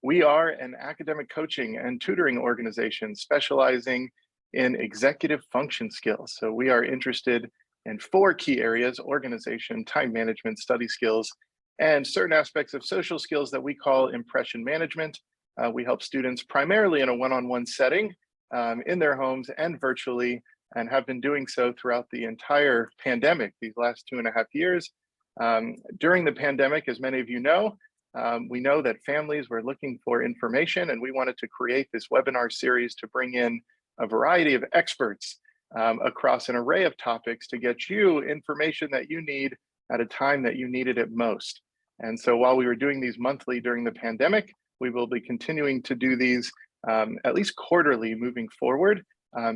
We are an academic coaching and tutoring organization specializing in executive function skills. So we are interested in 4 key areas: organization, time management, study skills, and certain aspects of social skills that we call impression management. We help students primarily in a one-on-one setting in their homes and virtually, and have been doing so throughout the entire pandemic, these last 2.5 years. During the pandemic, as many of you know, we know that families were looking for information, and we wanted to create this webinar series to bring in a variety of experts across an array of topics to get you information that you need at a time that you needed it most. And so while we were doing these monthly during the pandemic, we will be continuing to do these at least quarterly moving forward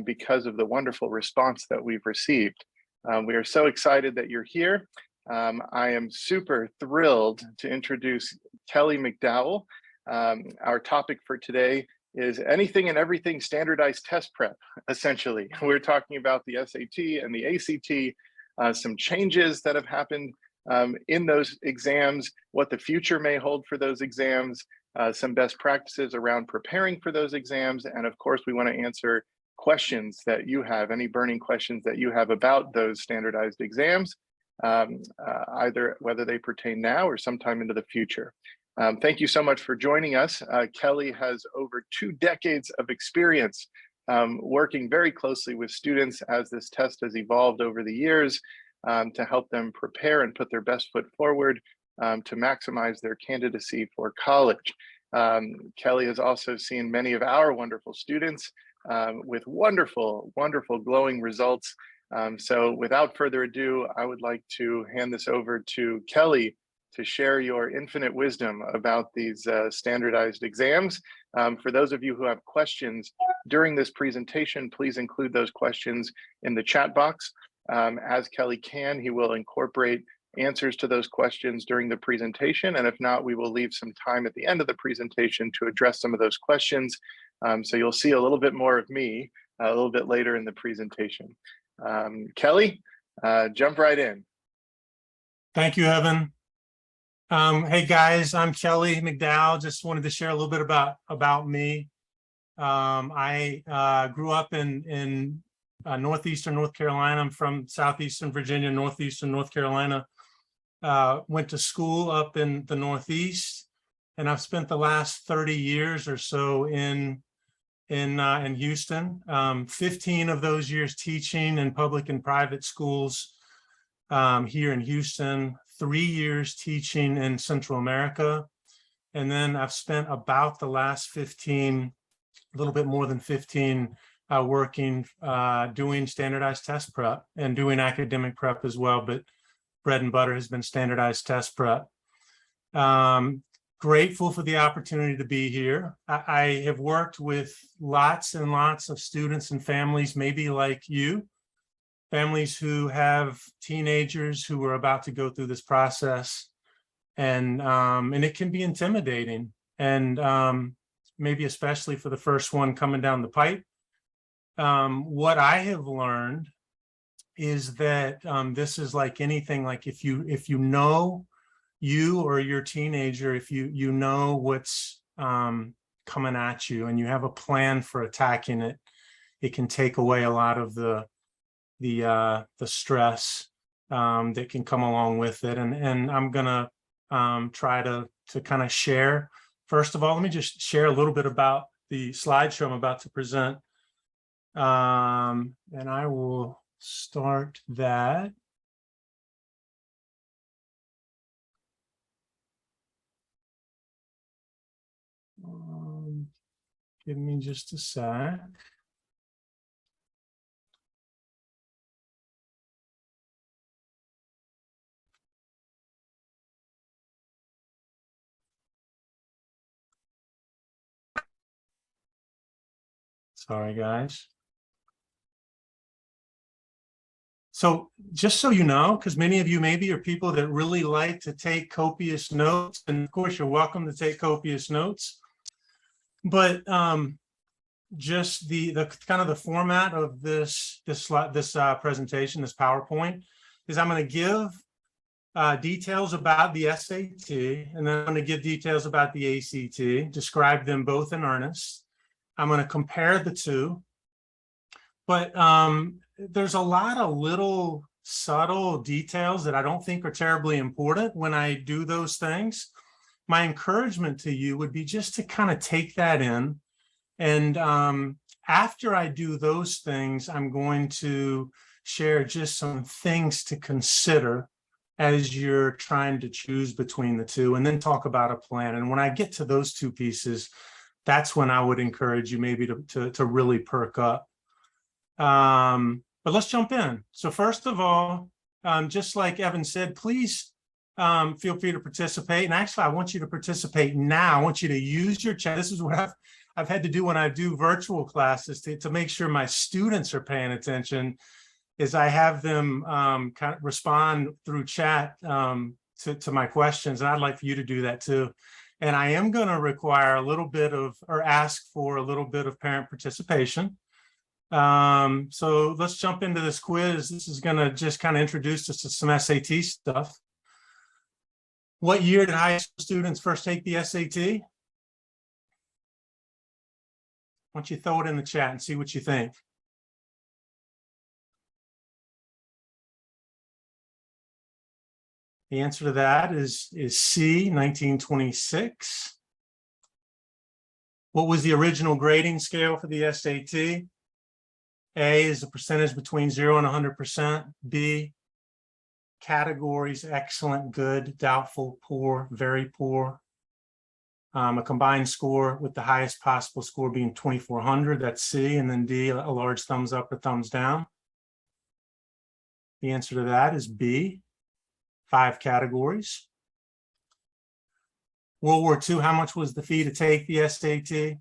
because of the wonderful response that we've received. We are so excited that you're here. I am super thrilled to introduce Kelly McDowell. Our topic for today is anything and everything standardized test prep, essentially. We're talking about the SAT and the ACT, some changes that have happened in those exams, what the future may hold for those exams, some best practices around preparing for those exams, and of course, we want to answer questions that you have, any burning questions that you have about those standardized exams, either whether they pertain now or sometime into the future. Thank you so much for joining us. Kelly has over 2 decades of experience working very closely with students as this test has evolved over the years to help them prepare and put their best foot forward to maximize their candidacy for college. Kelly has also seen many of our wonderful students with wonderful, wonderful glowing results. So without further ado, I would like to hand this over to Kelly to share your infinite wisdom about these standardized exams. For those of you who have questions during this presentation, please include those questions in the chat box. As Kelly can, he will incorporate answers to those questions during the presentation. And if not, we will leave some time at the end of the presentation to address some of those questions. So you'll see a little bit more of me a little bit later in the presentation. Kelly, jump right in. Thank you, Evan. Hey guys, I'm Kelly McDowell. Just wanted to share a little bit about me. I grew up in northeastern North Carolina. I'm from southeastern Virginia, northeastern North Carolina. Went to school up in the Northeast, and I've spent the last 30 years or so in Houston. 15 of those years teaching in public and private schools here in Houston. 3 years teaching in Central America, and then I've spent about the last 15, a little bit more than 15, working doing standardized test prep and doing academic prep as well, but bread and butter has been standardized test prep. Grateful for the opportunity to be here. I have worked with lots and lots of students and families, maybe like you, families who have teenagers who are about to go through this process, and it can be intimidating, and maybe especially for the first one coming down the pipe. What I have learned is that this is like anything. Like if you know you or your teenager, if you know what's coming at you and you have a plan for attacking it, it can take away a lot of the stress that can come along with it. And I'm gonna try to kind of share. First of all, let me just share a little bit about the slideshow I'm about to present. And I will start that. Give me just a sec. Sorry, guys. So just so you know, because many of you maybe are people that really like to take copious notes, and of course you're welcome to take copious notes, but just the kind of the format of this presentation, this PowerPoint, is I'm going to give details about the SAT, and then I'm going to give details about the ACT, describe them both in earnest. I'm going to compare the two. But there's a lot of little subtle details that I don't think are terribly important when I do those things. My encouragement to you would be just to kind of take that in. And after I do those things, I'm going to share just some things to consider as you're trying to choose between the two, and then talk about a plan. And when I get to those two pieces, that's when I would encourage you maybe to really perk up. But let's jump in. So first of all, just like Evan said, please feel free to participate. And actually, I want you to participate now. I want you to use your chat. This is what I've had to do when I do virtual classes to make sure my students are paying attention, is I have them kind of respond through chat to my questions. And I'd like for you to do that too. And I am going to require a little bit of, or ask for a little bit of parent participation. So let's jump into this quiz. This is going to just kind of introduce us to some SAT stuff. What year did high school students first take the SAT? Why don't you throw it in the chat and see what you think? The answer to that is C, 1926. What was the original grading scale for the SAT? A is the percentage between 0 and 100%. B, categories: excellent, good, doubtful, poor, very poor. A combined score with the highest possible score being 2400, that's C. And then D, a large thumbs up or thumbs down. The answer to that is B, 5 categories. World War II, how much was the fee to take the SAT?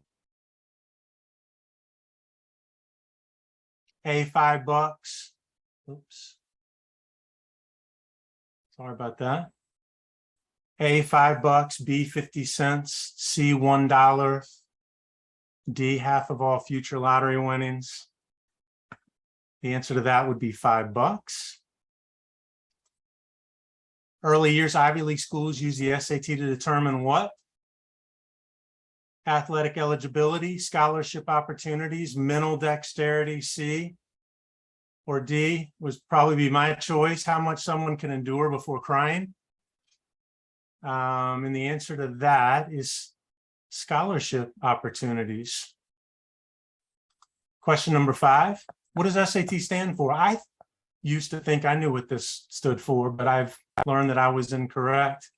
A, $5. Oops. Sorry about that. A, $5. B, 50 cents. C, $1. D, half of all future lottery winnings. The answer to that would be $5. Early years Ivy League schools use the SAT to determine what? Athletic eligibility, scholarship opportunities, mental dexterity. C, or D would probably be my choice, how much someone can endure before crying. And the answer to that is scholarship opportunities. Question number 5. What does SAT stand for? I used to think I knew what this stood for, but I've learned that I was incorrect.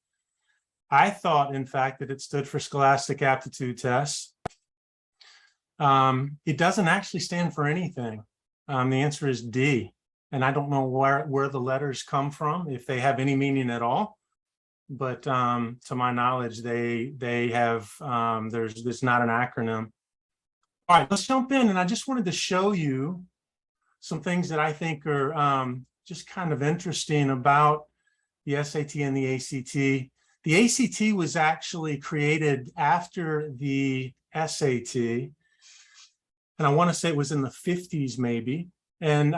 I thought, in fact, that it stood for Scholastic Aptitude Test. It doesn't actually stand for anything. The answer is D. And I don't know where the letters come from, if they have any meaning at all. But to my knowledge, they have, there's not an acronym. All right, let's jump in. And I just wanted to show you some things that I think are just kind of interesting about the SAT and the ACT. The ACT was actually created after the SAT. And I want to say it was in the 50s, maybe. And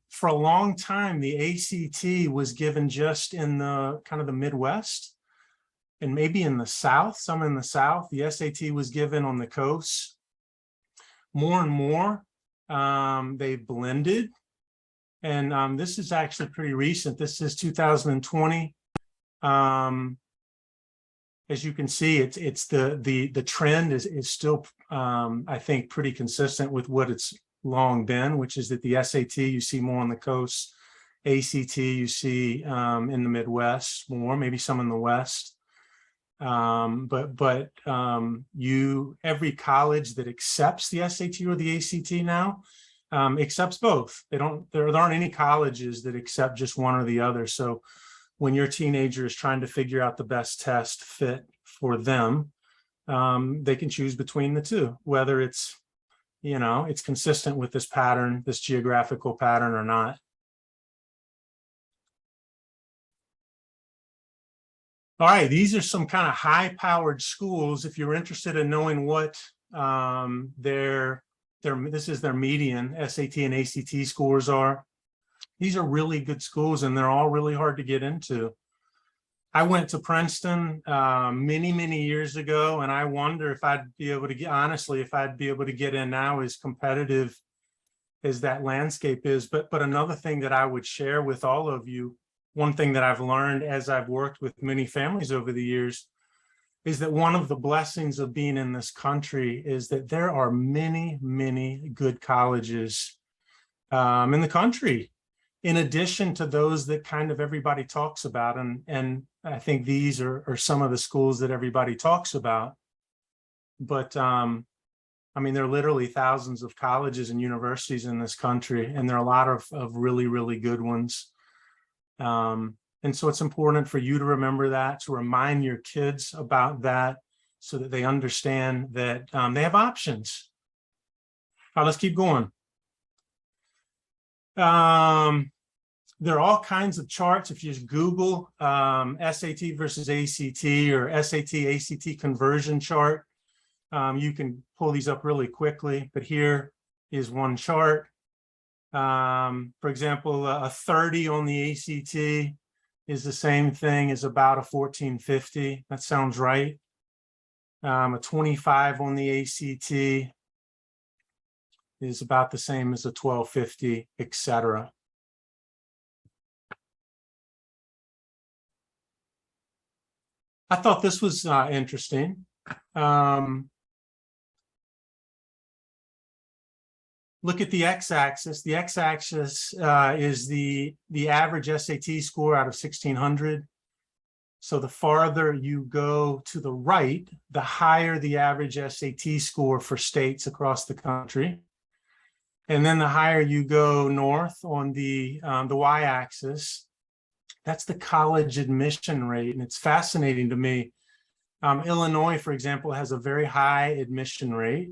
for a long time, the ACT was given just in the kind of the Midwest and maybe in the South, some in the South. The SAT was given on the coast. More and more, they blended. And this is actually pretty recent. This is 2020. As you can see, it's the trend is still, I think, pretty consistent with what it's long been, which is that the SAT you see more on the coast, ACT you see in the Midwest more, maybe some in the West. But every college that accepts the SAT or the ACT now accepts both. There aren't any colleges that accept just one or the other. So when your teenager is trying to figure out the best test fit for them, they can choose between the two, whether it's consistent with this pattern, this geographical pattern or not. All right, these are some kind of high-powered schools. If you're interested in knowing what this is their median SAT and ACT scores are. These are really good schools, and they're all really hard to get into. I went to Princeton many, many years ago, and I wonder if I'd be able to get, honestly, if I'd be able to get in now as competitive as that landscape is. But another thing that I would share with all of you, one thing that I've learned as I've worked with many families over the years, is that one of the blessings of being in this country is that there are many, many good colleges in the country, in addition to those that kind of everybody talks about. And I think these are some of the schools that everybody talks about. But I mean, there are literally thousands of colleges and universities in this country, and there are a lot of really, really good ones. And so it's important for you to remember that, to remind your kids about that, so that they understand that they have options. All right, let's keep going. There are all kinds of charts. If you just Google SAT versus ACT or SAT ACT conversion chart, you can pull these up really quickly. But here is one chart. For example, a 30 on the ACT is the same thing as about a 1450. That sounds right. A 25 on the ACT is about the same as a 1250, etc. I thought this was interesting. Look at the x-axis. The x-axis is the average SAT score out of 1600. So the farther you go to the right, the higher the average SAT score for states across the country. And then the higher you go north on the y-axis, that's the college admission rate. And it's fascinating to me. Illinois, for example, has a very high admission rate,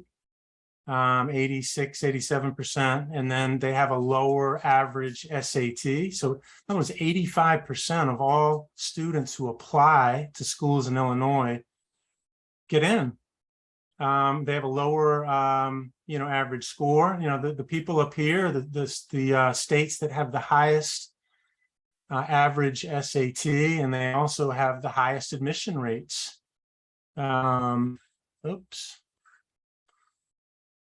86, 87%. And then they have a lower average SAT. So in other words, 85% of all students who apply to schools in Illinois get in. They have a lower, average score. The people up here, the states that have the highest average SAT, and they also have the highest admission rates. Oops.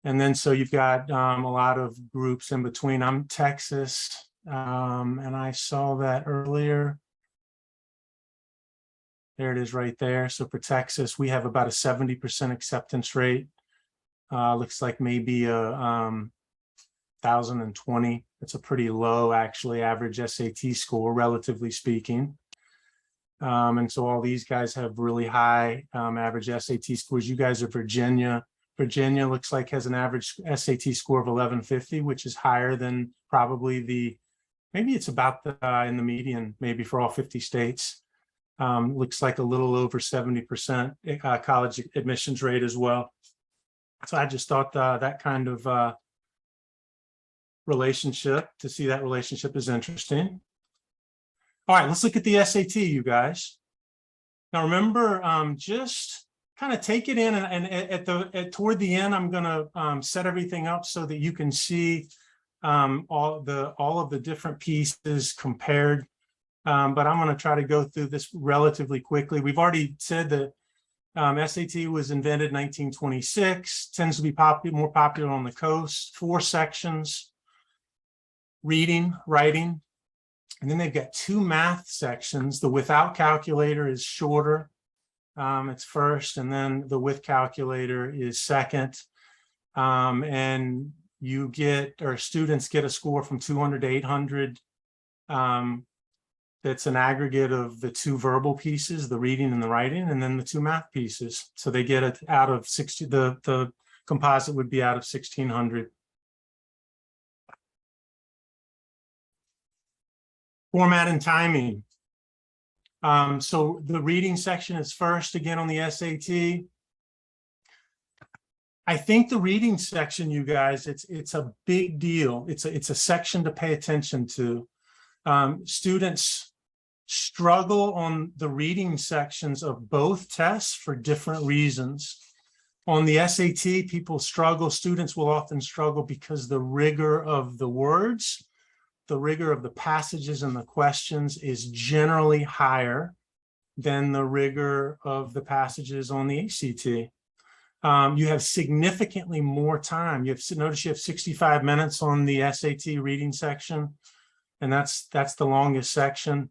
And then so you've got a lot of groups in between. I'm Texas, and I saw that earlier. There it is right there. So for Texas, we have about a 70% acceptance rate. Looks like maybe a 1,020. It's a pretty low, actually, average SAT score, relatively speaking. And so all these guys have really high average SAT scores. You guys are Virginia. Virginia looks like has an average SAT score of 1150, which is higher than probably maybe it's about in the median, maybe for all 50 states. Looks like a little over 70% college admissions rate as well. So I just thought that kind of relationship, to see that relationship is interesting. All right, let's look at the SAT, you guys. Now remember, just kind of take it in, and toward the end, I'm going to set everything up so that you can see all of the different pieces compared. But I'm going to try to go through this relatively quickly. We've already said that SAT was invented in 1926, tends to be more popular on the coast. 4 sections: reading, writing, and then they've got 2 math sections. The without calculator is shorter. It's first, and then the with calculator is second. And you get, or students get, a score from 200 to 800. That's an aggregate of the 2 verbal pieces, the reading and the writing, and then the 2 math pieces. So they get it out of 60, the composite would be out of 1600. Format and timing. So the reading section is first, again, on the SAT. I think the reading section, you guys, it's a big deal. It's a section to pay attention to. Students struggle on the reading sections of both tests for different reasons. On the SAT, students will often struggle because the rigor of the words, the rigor of the passages and the questions is generally higher. than the rigor of the passages on the ACT. You have significantly more time. Notice you have 65 minutes on the SAT reading section, and that's the longest section,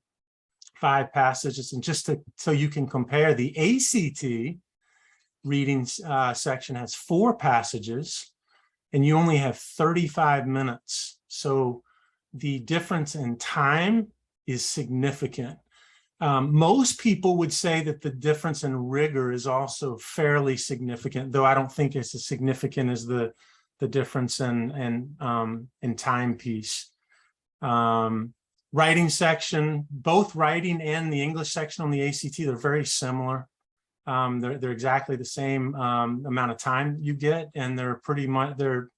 5 passages. And just so you can compare, the ACT reading section has 4 passages, and you only have 35 minutes. So the difference in time is significant. Most people would say that the difference in rigor is also fairly significant, though I don't think it's as significant as the difference in timepiece. Writing section, both writing and the English section on the ACT, they're very similar. They're exactly the same amount of time you get, and they're pretty much, they're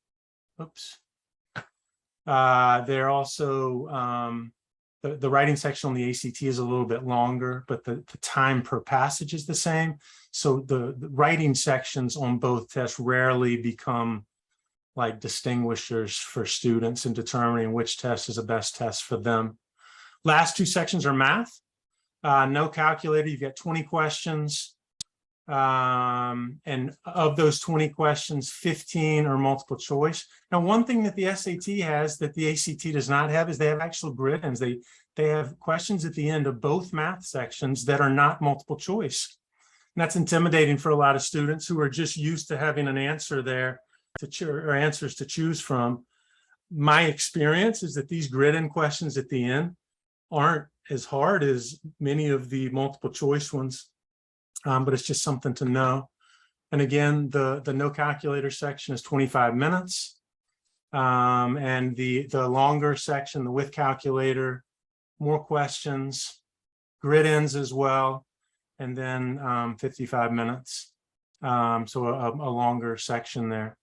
also the writing section on the ACT is a little bit longer, but the time per passage is the same. So the writing sections on both tests rarely become like distinguishers for students in determining which test is the best test for them. Last 2 sections are math. No calculator, you've got 20 questions. And of those 20 questions, 15 are multiple choice. Now, one thing that the SAT has that the ACT does not have is they have actual grid-ins. They have questions at the end of both math sections that are not multiple choice. And that's intimidating for a lot of students who are just used to having an answer there or answers to choose from. My experience is that these grid-in questions at the end aren't as hard as many of the multiple choice ones. But it's just something to know. And again, the no calculator section is 25 minutes. And the longer section, the with calculator, more questions, grid ends as well, and then 55 minutes. So a longer section there.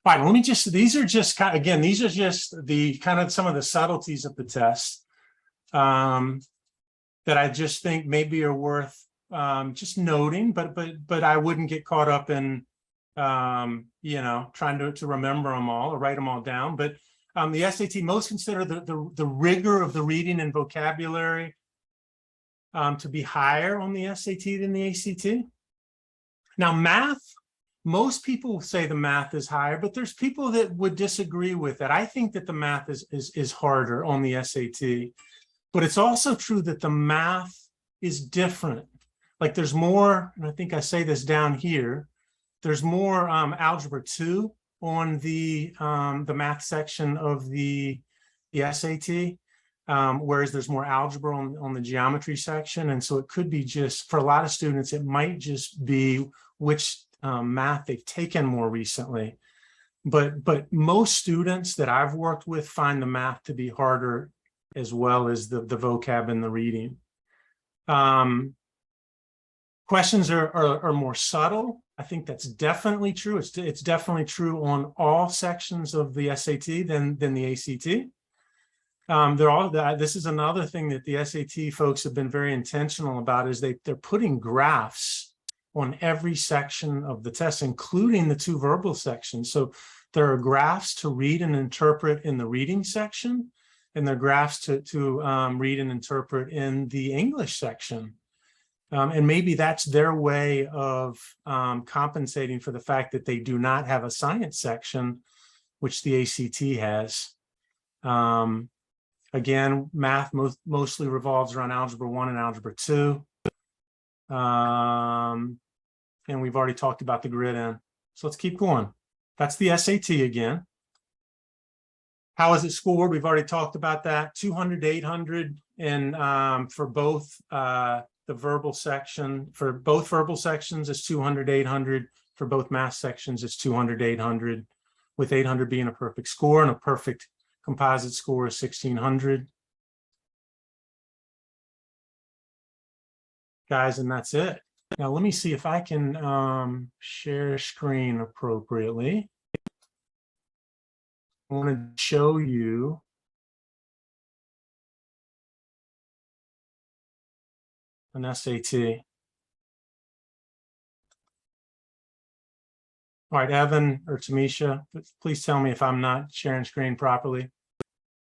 Fine, let me just, these are just the kind of some of the subtleties of the test. That I just think maybe are worth just noting, but I wouldn't get caught up in trying to remember them all or write them all down. But the SAT, most consider the rigor of the reading and vocabulary to be higher on the SAT than the ACT. Now, math, most people say the math is higher, but there's people that would disagree with that. I think that the math is harder on the SAT. But it's also true that the math is different. Like there's more, and I think I say this down here, there's more algebra 2 on the math section of the SAT, whereas there's more algebra on the geometry section. And so it could be just, for a lot of students, it might just be which math they've taken more recently. But most students that I've worked with find the math to be harder as well as the vocab and the reading. Questions are more subtle. I think that's definitely true. It's definitely true on all sections of the SAT than the ACT. This is another thing that the SAT folks have been very intentional about, is they're putting graphs on every section of the test, including the 2 verbal sections. So there are graphs to read and interpret in the reading section, and there are graphs to read and interpret in the English section. And maybe that's their way of compensating for the fact that they do not have a science section, which the ACT has. Again, math mostly revolves around Algebra 1 and Algebra 2. And we've already talked about the grid in. So let's keep going. That's the SAT again. How is it scored? We've already talked about that. 200 to 800 for both the verbal section. For both verbal sections, it's 200 to 800. For both math sections, it's 200 to 800, with 800 being a perfect score, and a perfect composite score is 1600. Guys, and that's it. Now let me see if I can share screen appropriately. I want to show you an SAT. All right, Evan or Tamisha, please tell me if I'm not sharing screen properly.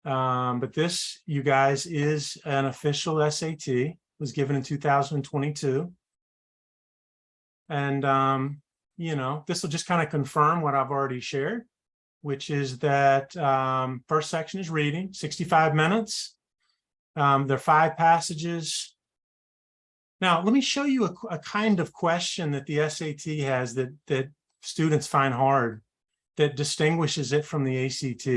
But this, you guys, is an official SAT. It was given in 2022. And, this will just kind of confirm what I've already shared, which is that first section is reading, 65 minutes. There are 5 passages. Now, let me show you a kind of question that the SAT has that students find hard, that distinguishes it from the ACT.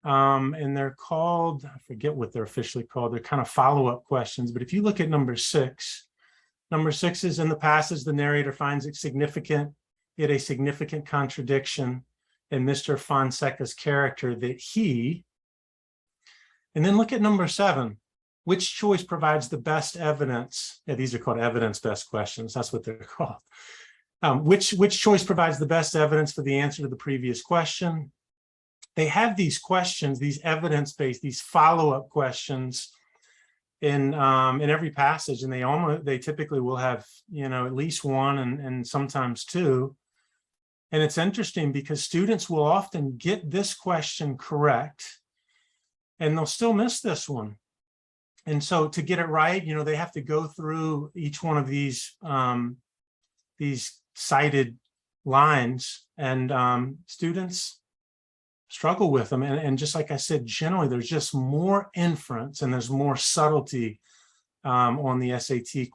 And they're called, I forget what they're officially called, they're kind of follow-up questions. But if you look at number 6 is in the passage, the narrator finds it a significant contradiction in Mr. Fonseca's character that he, and then look at number 7, which choice provides the best evidence? Yeah, these are called evidence-based questions. That's what they're called. Which choice provides the best evidence for the answer to the previous question? They have these questions, these evidence-based, these follow-up questions in every passage, and they typically will have, at least one and sometimes 2. And it's interesting because students will often get this question correct, and they'll still miss this one. And so to get it right, they have to go through each one of these cited lines, and students struggle with them. And just like I said, generally, there's just more inference and there's more subtlety on the SAT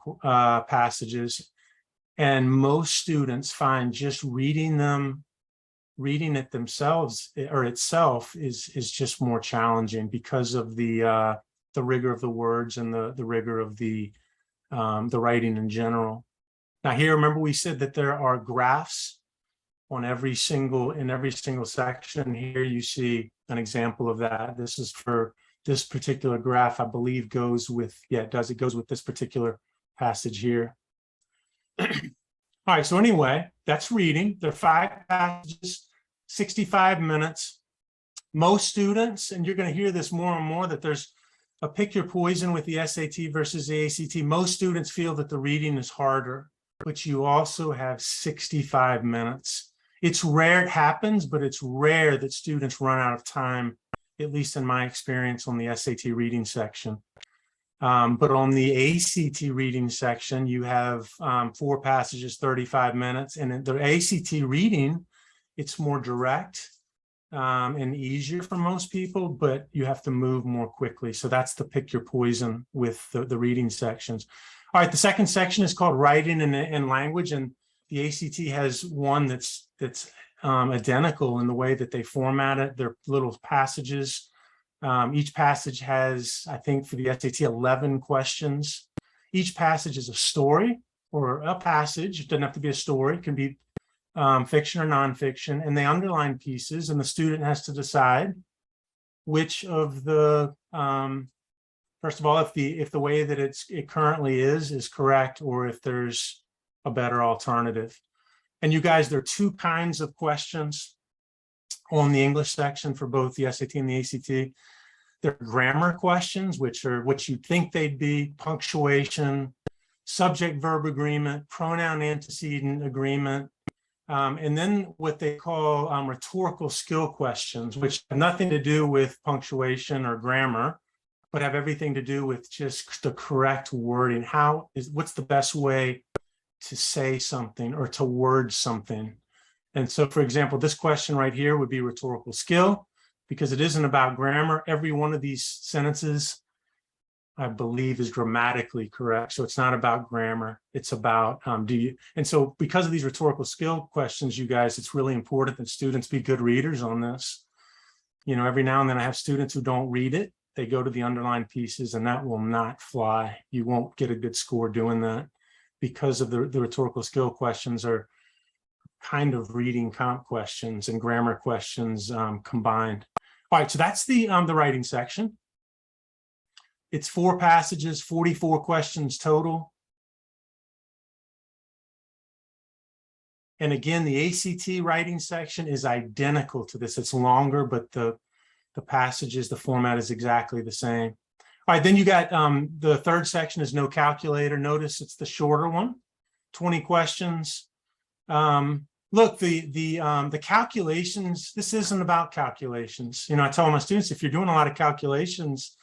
passages. And most students find just reading it themselves or itself is just more challenging because of the rigor of the words and the rigor of the writing in general. Now here, remember we said that there are graphs in every single section. Here you see an example of that. This is for this particular graph, I believe goes with, it goes with this particular passage here. All right, so anyway, that's reading. There are 5 passages, 65 minutes. Most students, and you're going to hear this more and more, that there's a pick your poison with the SAT versus the ACT. Most students feel that the reading is harder, but you also have 65 minutes. It's rare it happens, but it's rare that students run out of time, at least in my experience on the SAT reading section. But on the ACT reading section, you have 4 passages, 35 minutes. And in the ACT reading, it's more direct and easier for most people, but you have to move more quickly. So that's the pick your poison with the reading sections. All right, the second section is called writing and language, and the ACT has one that's identical in the way that they format it. They're little passages. Each passage has, I think for the SAT, 11 questions. Each passage is a story or a passage. It doesn't have to be a story. It can be fiction or nonfiction, and they underline pieces, and the student has to decide which of the first of all, if the way that it currently is correct, or if there's a better alternative. And you guys, there are 2 kinds of questions on the English section for both the SAT and the ACT. There are grammar questions, which are what you think they'd be: punctuation, subject-verb agreement, pronoun antecedent agreement, and then what they call rhetorical skill questions, which have nothing to do with punctuation or grammar, but have everything to do with just the correct wording. What's the best way to say something or to word something? And so, for example, this question right here would be rhetorical skill, because it isn't about grammar. Every one of these sentences, I believe, is grammatically correct. So it's not about grammar. It's about and so because of these rhetorical skill questions, you guys, it's really important that students be good readers on this. Every now and then I have students who don't read it. They go to the underlined pieces, and that will not fly. You won't get a good score doing that, because of the rhetorical skill questions are kind of reading comp questions and grammar questions combined. All right, so that's the writing section. It's 4 passages, 44 questions total. And again, the ACT writing section is identical to this. It's longer, but the passages, the format is exactly the same. All right, then you got the third section is no calculator. Notice it's the shorter one, 20 questions. Look, the calculations, this isn't about calculations. You know, I tell my students, if you're doing a lot of calculations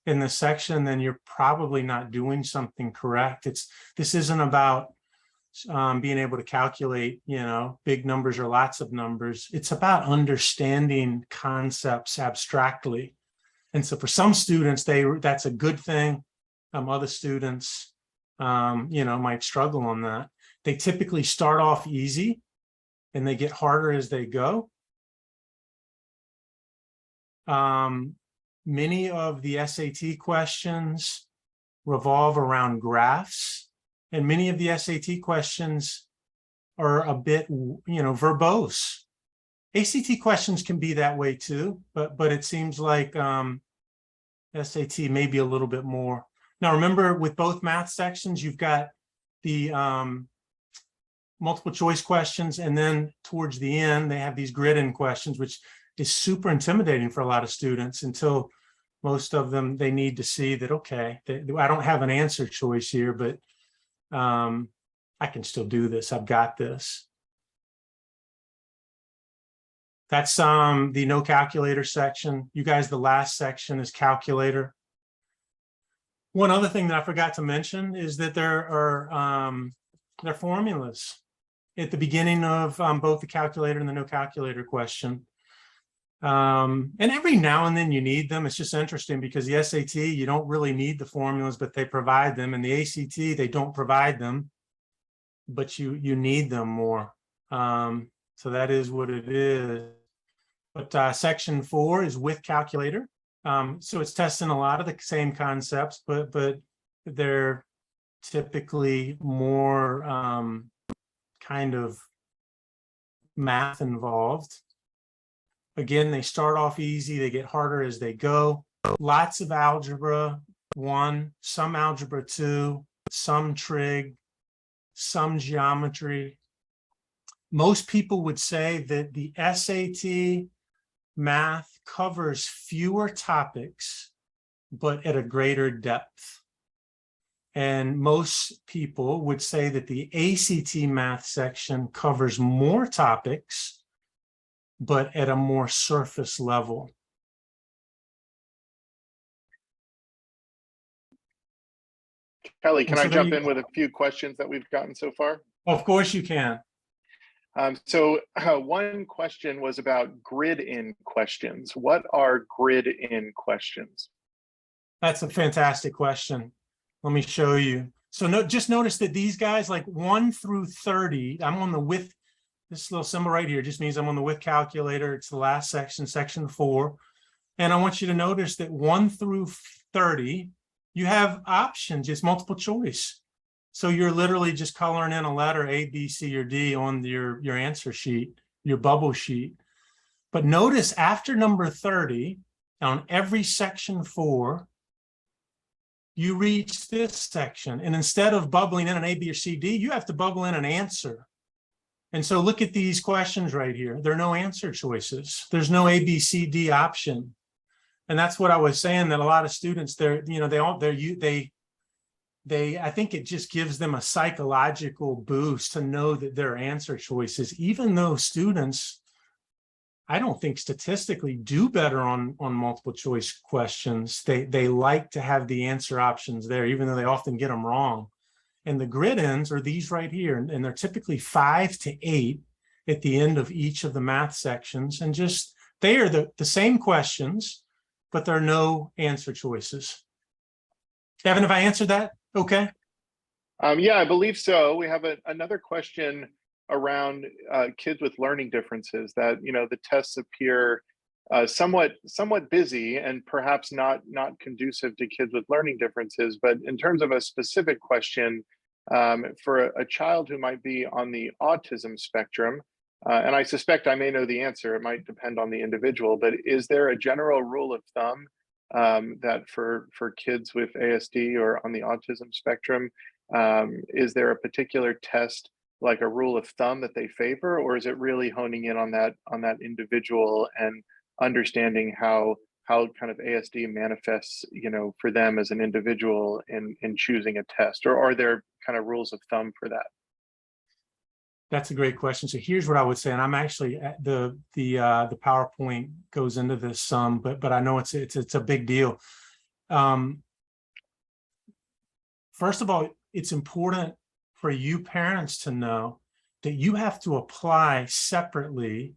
in this section, then you're probably not doing something correct. This isn't about being able to calculate, you know, big numbers or lots of numbers. It's about understanding concepts abstractly. And so for some students, that's a good thing. Other students, you know, might struggle on that. They typically start off easy and they get harder as they go. Many of the SAT questions revolve around graphs, and many of the SAT questions are a bit, you know, verbose. ACT questions can be that way too, but it seems like SAT may be a little bit more. Now, remember, with both math sections, you've got the multiple choice questions, and then towards the end, they have these grid-in questions, which is super intimidating for a lot of students until most of them, they need to see that, okay, I don't have an answer choice here, but I can still do this. I've got this. That's the no calculator section. You guys, the last section is calculator. One other thing that I forgot to mention is that there are formulas at the beginning of both the calculator and the no calculator question. And every now and then you need them. It's just interesting because the SAT, you don't really need the formulas, but they provide them. And the ACT, they don't provide them, but you need them more. So that is what it is. But section 4 is with calculator. So it's testing a lot of the same concepts, but they're typically more kind of math involved. Again, they start off easy, they get harder as they go. Lots of algebra 1, some algebra 2, some trig, some geometry. Most people would say that the SAT math covers fewer topics, but at a greater depth. And most people would say that the ACT math section covers more topics, but at a more surface level. Kelly, can I jump in with a few questions that we've gotten so far? Of course you can. So one question was about grid-in questions. What are grid-in questions? That's a fantastic question. Let me show you. So just notice that these guys, like 1 through 30, I'm on the with, this little symbol right here just means I'm on the with calculator. It's the last section, section 4. And I want you to notice that 1 through 30, you have options, it's multiple choice. So you're literally just coloring in a letter A, B, C, or D on your answer sheet, your bubble sheet. But notice after number 30, on every section 4, you reach this section. And instead of bubbling in an A, B, or C, D, you have to bubble in an answer. And so look at these questions right here. There are no answer choices. There's no A, B, C, D option. And that's what I was saying, that a lot of students, I think it just gives them a psychological boost to know that there are answer choices, even though students, I don't think statistically do better on multiple choice questions. They like to have the answer options there, even though they often get them wrong. And the grid-ins are these right here, and they're typically 5 to 8 at the end of each of the math sections. And just, they are the same questions, but there are no answer choices. Evan, have I answered that? Okay. Yeah, I believe so. We have another question around kids with learning differences, that, you know, the tests appear somewhat busy and perhaps not conducive to kids with learning differences. But in terms of a specific question, for a child who might be on the autism spectrum, and I suspect I may know the answer, it might depend on the individual, but is there a general rule of thumb that for kids with ASD or on the autism spectrum, is there a particular test, like a rule of thumb, that they favor, or is it really honing in on that individual and understanding how kind of ASD manifests, you know, for them as an individual in choosing a test, or are there kind of rules of thumb for that? That's a great question. So here's what I would say, and I'm actually the PowerPoint goes into this some, but I know it's a big deal. First of all, it's important for you parents to know that you have to apply separately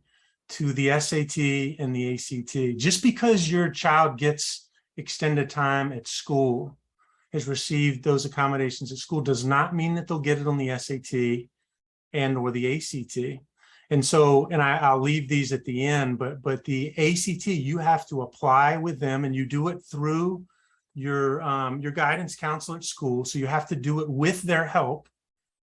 to the SAT and the ACT. Just because your child gets extended time at school, has received those accommodations at school, does not mean that they'll get it on the SAT and or the ACT. And so, and I'll leave these at the end, but the ACT, you have to apply with them, and you do it through your guidance counselor at school. So you have to do it with their help.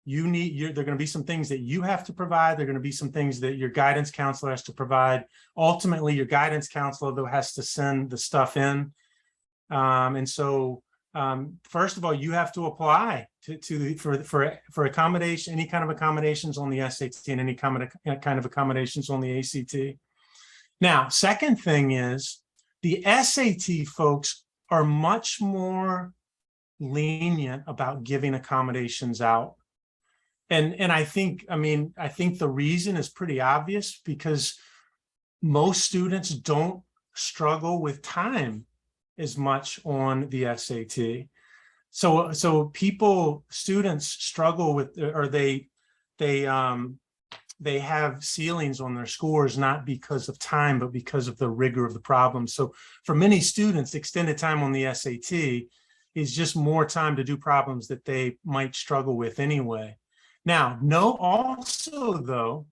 There are going to be some things that you have to provide. There are going to be some things that your guidance counselor has to provide. Ultimately, your guidance counselor, though, has to send the stuff in. And so, first of all, you have to apply for accommodation, any kind of accommodations on the SAT and any kind of accommodations on the ACT. Now, second thing is the SAT folks are much more lenient about giving accommodations out. And I think the reason is pretty obvious, because most students don't struggle with time as much on the SAT. So students struggle with, or they have ceilings on their scores, not because of time, but because of the rigor of the problem. So for many students, extended time on the SAT is just more time to do problems that they might struggle with anyway. Now, know also, though,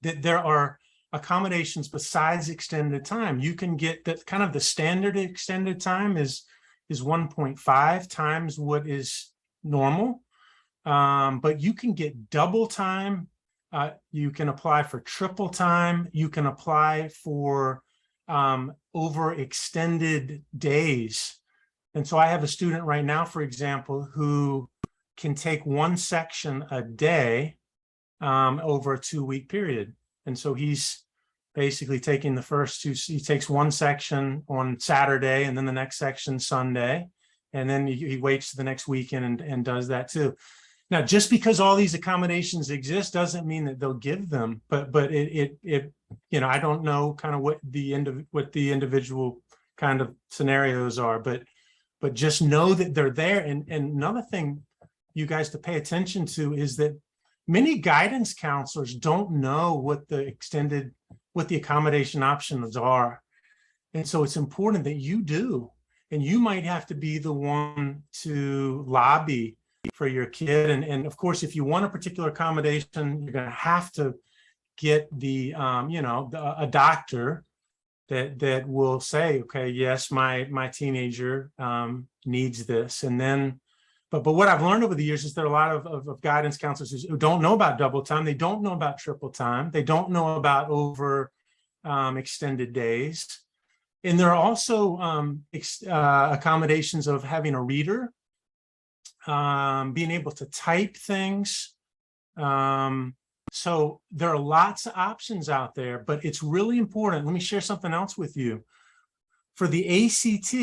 that there are accommodations besides extended time. You can get that kind of the standard extended time is 1.5 times what is normal. But you can get double time. You can apply for triple time. You can apply for overextended days. And so I have a student right now, for example, who can take one section a day over a 2-week period. And so he's basically taking the first two. He takes one section on Saturday and then the next section Sunday. And then he waits to the next weekend and does that too. Now, just because all these accommodations exist doesn't mean that they'll give them, but it I don't know kind of what the individual kind of scenarios are, but just know that they're there. And another thing you guys to pay attention to is that many guidance counselors don't know what the accommodation options are. And so it's important that you do, and you might have to be the one to lobby for your kid. And of course, if you want a particular accommodation, you're going to have to get a doctor that will say, okay, yes, my teenager needs this. And then, but what I've learned over the years is there are a lot of guidance counselors who don't know about double time. They don't know about triple time. They don't know about over extended days. And there are also accommodations of having a reader, being able to type things. So there are lots of options out there, but it's really important. Let me share something else with you. For the ACT,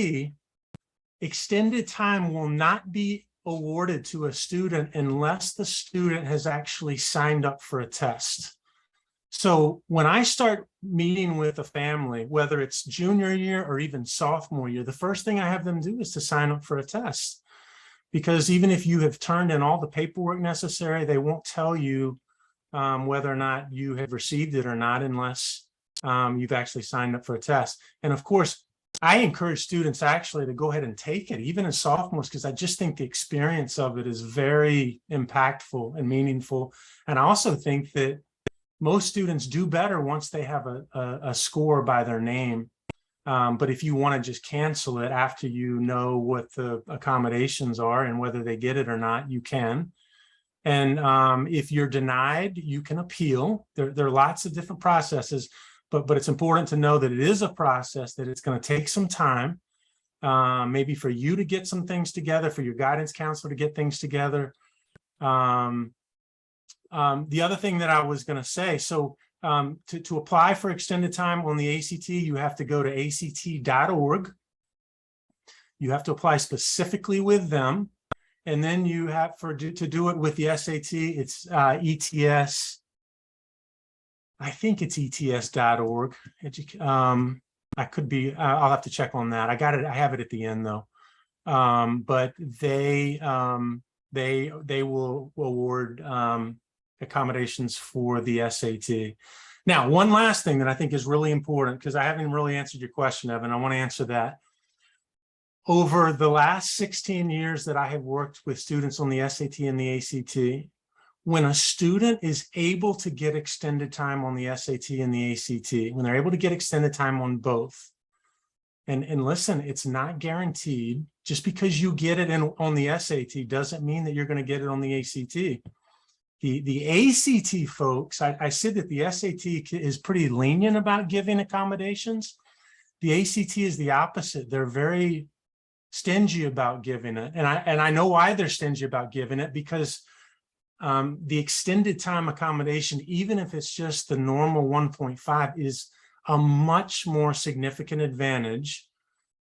extended time will not be awarded to a student unless the student has actually signed up for a test. So when I start meeting with a family, whether it's junior year or even sophomore year, the first thing I have them do is to sign up for a test. Because even if you have turned in all the paperwork necessary, they won't tell you whether or not you have received it or not unless you've actually signed up for a test. And of course, I encourage students actually to go ahead and take it, even as sophomores, because I just think the experience of it is very impactful and meaningful. And I also think that most students do better once they have a score by their name. But if you want to just cancel it after you know what the accommodations are and whether they get it or not, you can. And if you're denied, you can appeal. There are lots of different processes, but it's important to know that it is a process, that it's going to take some time, maybe for you to get some things together, for your guidance counselor to get things together. The other thing that I was going to say, so to apply for extended time on the ACT, you have to go to act.org. You have to apply specifically with them. And then you have to do it with the SAT, it's ETS. I think it's ets.org. I could be, I'll have to check on that. I got it. I have it at the end though. But they will award accommodations for the SAT. Now, one last thing that I think is really important, because I haven't really answered your question, Evan. I want to answer that. Over the last 16 years that I have worked with students on the SAT and the ACT, when a student is able to get extended time on the SAT and the ACT, when they're able to get extended time on both, and listen, it's not guaranteed. Just because you get it on the SAT doesn't mean that you're going to get it on the ACT. The ACT folks, I said that the SAT is pretty lenient about giving accommodations. The ACT is the opposite. They're very stingy about giving it. And I know why they're stingy about giving it, because the extended time accommodation, even if it's just the normal 1.5, is a much more significant advantage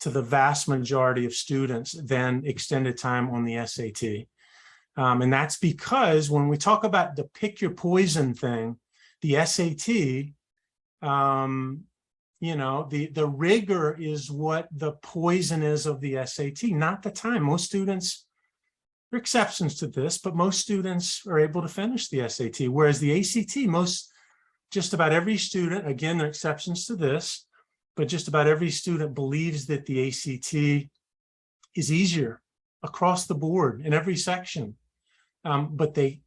to the vast majority of students than extended time on the SAT. And that's because when we talk about the pick your poison thing, the SAT, the rigor is what the poison is of the SAT, not the time. Most students, there are exceptions to this, but most students are able to finish the SAT, whereas the ACT, just about every student, again, there are exceptions to this, but just about every student believes that the ACT is easier across the board in every section. But they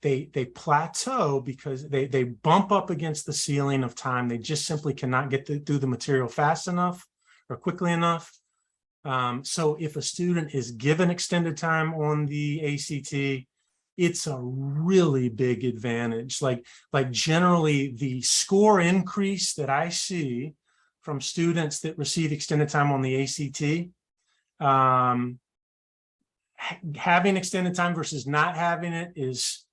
plateau because they bump up against the ceiling of time. They just simply cannot get through the material fast enough or quickly enough. So if a student is given extended time on the ACT, it's a really big advantage. Like generally the score increase that I see from students that receive extended time on the ACT, having extended time versus not having it is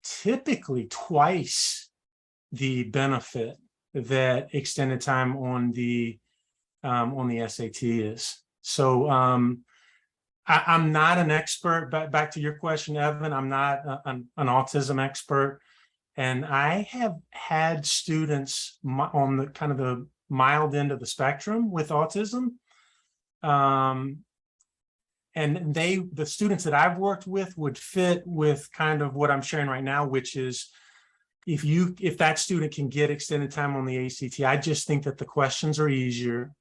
typically twice the benefit that extended time on the SAT is. So I'm not an expert, but back to your question, Evan, I'm not an autism expert. And I have had students on the kind of the mild end of the spectrum with autism. And the students that I've worked with would fit with kind of what I'm sharing right now, which is if that student can get extended time on the ACT, I just think that the questions are easier.